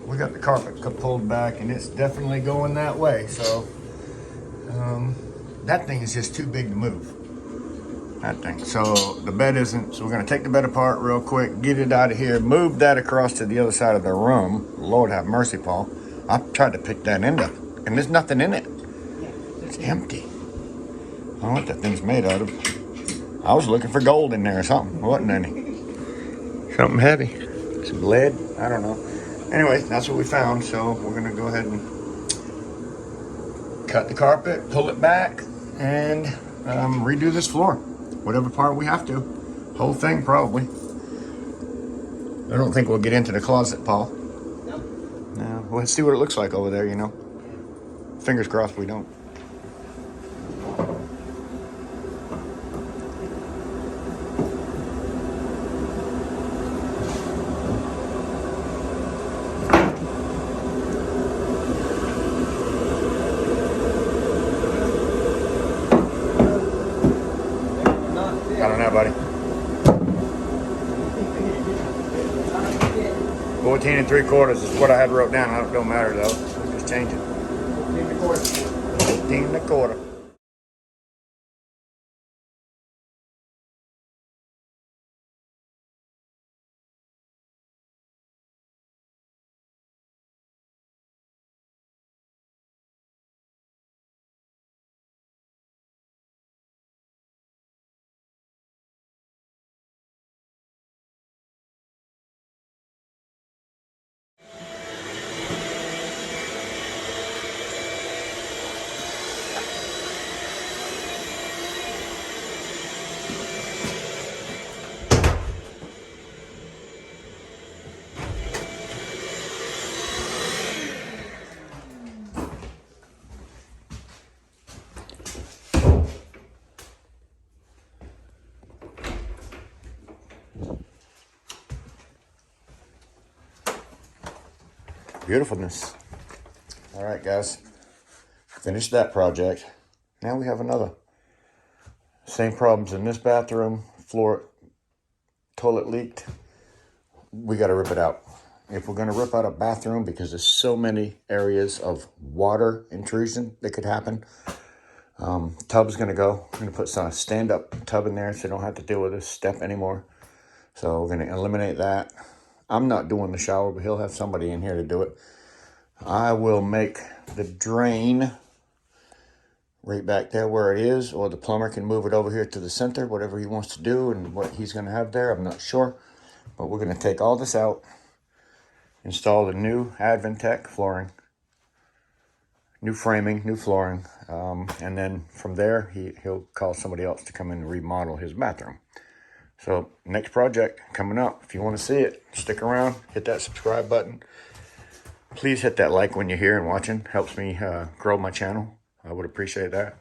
we got the carpet pulled back and it's definitely going that way. So that thing is just too big to move. That thing. So the bed isn't, so we're gonna take the bed apart real quick, get it out of here, move that across to the other side of the room. Lord have mercy, Paul. I tried to pick that end up and there's nothing in it. It's empty. I don't know what that thing's made out of. I was looking for gold in there or something. There wasn't any. Something heavy. Some lead. I don't know. Anyway, that's what we found. So we're gonna go ahead and cut the carpet, pull it back, and redo this floor. Whatever part we have to. Whole thing probably. I don't think we'll get into the closet, Paul. No. No. We'll see what it looks like over there, you know. Fingers crossed we don't. I don't know, buddy. 14 3/4 is what I had wrote down. It don't matter though. We'll just change it. 14 1/4. Beautifulness. All right, guys. Finished that project. Now we have another. Same problems in this bathroom. Floor, toilet leaked. We got to rip it out. If we're going to rip out a bathroom, because there's so many areas of water intrusion that could happen, tub's going to go. I'm going to put some stand-up tub in there so I don't have to deal with this step anymore. So we're going to eliminate that. I'm not doing the shower, but he'll have somebody in here to do it. I will make the drain right back there where it is, or the plumber can move it over here to the center, whatever he wants to do and what he's going to have there. I'm not sure, but we're going to take all this out, install the new Advantech flooring, new framing, new flooring, and then from there, he'll call somebody else to come in and remodel his bathroom. So next project coming up. If you want to see it, stick around, hit that subscribe button. Please hit that like when you're here and watching. Helps me grow my channel. I would appreciate that.